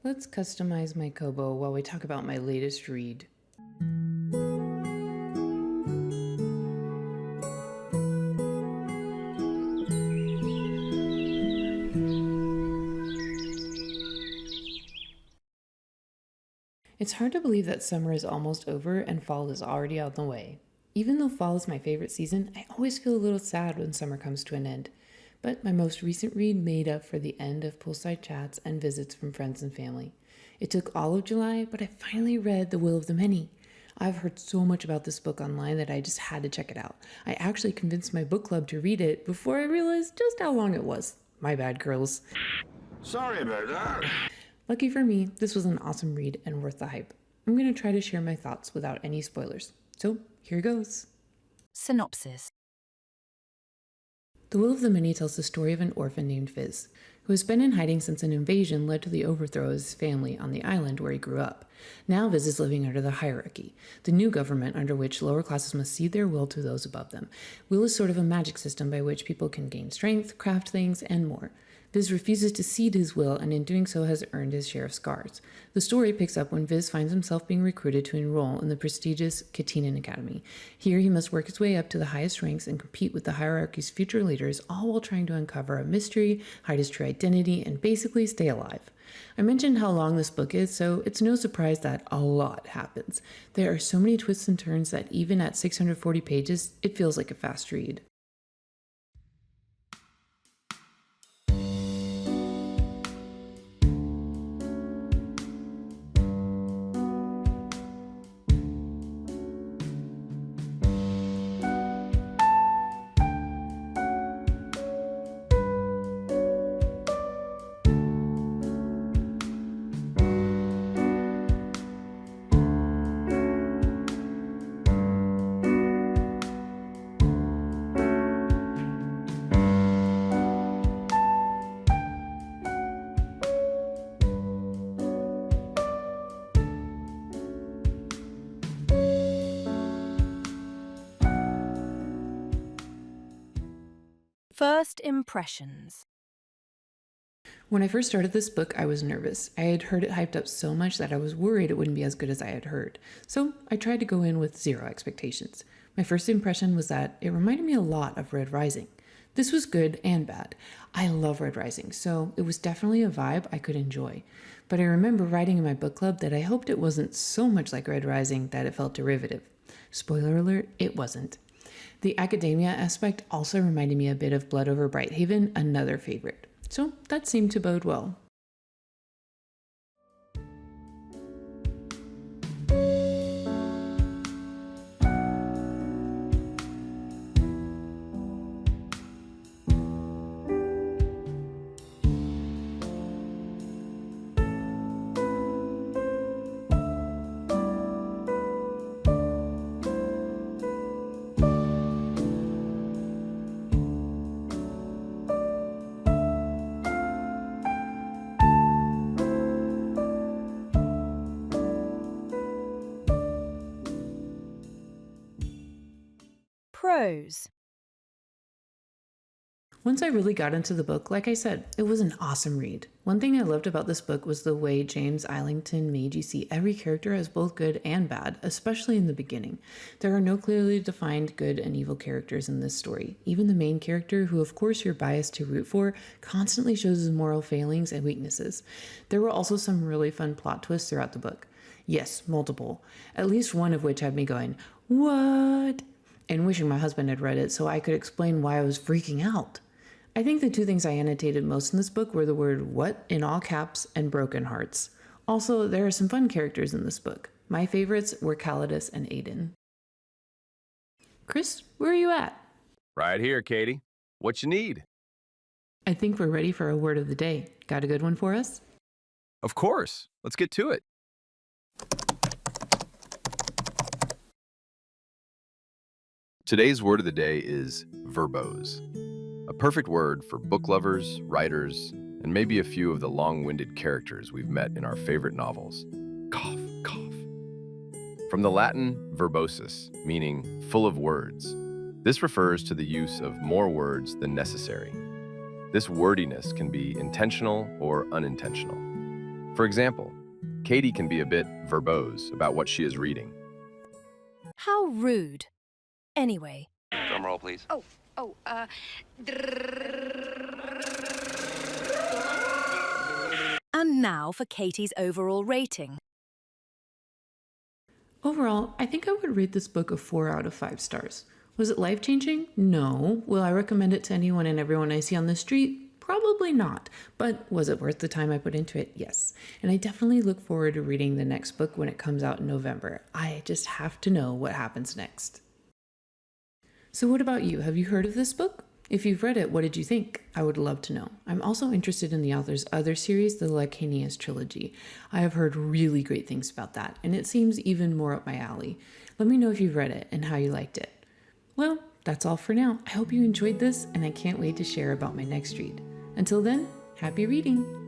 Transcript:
Let's customize my Kobo while we talk about my latest read. It's hard to believe that summer is almost over and fall is already on the way. Even though fall is my favorite season, I always feel a little sad when summer comes to an end. But my most recent read made up for the end of poolside chats and visits from friends and family. It took all of July, but I finally read The Will of the Many. I've heard so much about this book online that I just had to check it out. I actually convinced my book club to read it before I realized just how long it was. My bad, girls. Sorry about that. Lucky for me, this was an awesome read and worth the hype. I'm going to try to share my thoughts without any spoilers. So, here goes. Synopsis. The Will of the Many tells the story of an orphan named Viz, who has been in hiding since an invasion led to the overthrow of his family on the island where he grew up. Now Viz is living under the hierarchy, the new government under which lower classes must cede their will to those above them. Will is sort of a magic system by which people can gain strength, craft things, and more. Viz refuses to cede his will and in doing so has earned his share of scars. The story picks up when Viz finds himself being recruited to enroll in the prestigious Katinan Academy. Here he must work his way up to the highest ranks and compete with the hierarchy's future leaders, all while trying to uncover a mystery, hide his true identity, and basically stay alive. I mentioned how long this book is, so it's no surprise that a lot happens. There are so many twists and turns that even at 640 pages, it feels like a fast read. First impressions. When I first started this book, I was nervous. I had heard it hyped up so much that I was worried it wouldn't be as good as I had heard. So I tried to go in with zero expectations. My first impression was that it reminded me a lot of Red Rising. This was good and bad. I love Red Rising, so it was definitely a vibe I could enjoy. But I remember writing in my book club that I hoped it wasn't so much like Red Rising that it felt derivative. Spoiler alert, it wasn't. The academia aspect also reminded me a bit of Blood over Brighthaven, another favorite. So that seemed to bode well. Prose. Once I really got into the book, like I said, it was an awesome read. One thing I loved about this book was the way James Islington made you see every character as both good and bad, especially in the beginning. There are no clearly defined good and evil characters in this story. Even the main character, who of course you're biased to root for, constantly shows his moral failings and weaknesses. There were also some really fun plot twists throughout the book. Yes, multiple. At least one of which had me going, "What?" and wishing my husband had read it so I could explain why I was freaking out. I think the two things I annotated most in this book were the word "what" in all caps and broken hearts. Also, there are some fun characters in this book. My favorites were Calidus and Aiden. Chris, where are you at? Right here, Katie. What you need? I think we're ready for a word of the day. Got a good one for us? Of course. Let's get to it. Today's word of the day is verbose. A perfect word for book lovers, writers, and maybe a few of the long-winded characters we've met in our favorite novels. Cough, cough. From the Latin verbosus, meaning full of words. This refers to the use of more words than necessary. This wordiness can be intentional or unintentional. For example, Katie can be a bit verbose about what she is reading. How rude. Anyway, Drum roll, please. and now for Katie's overall rating. Overall, I think I would rate this book a 4 out of 5 stars. Was it life-changing? No. Will I recommend it to anyone and everyone I see on the street? Probably not. But was it worth the time I put into it? Yes. And I definitely look forward to reading the next book when it comes out in November. I just have to know what happens next. So what about you? Have you heard of this book? If you've read it, what did you think? I would love to know. I'm also interested in the author's other series, the Lycanius trilogy. I have heard really great things about that, and it seems even more up my alley. Let me know if you've read it and how you liked it. Well, that's all for now. I hope you enjoyed this, and I can't wait to share about my next read. Until then, happy reading!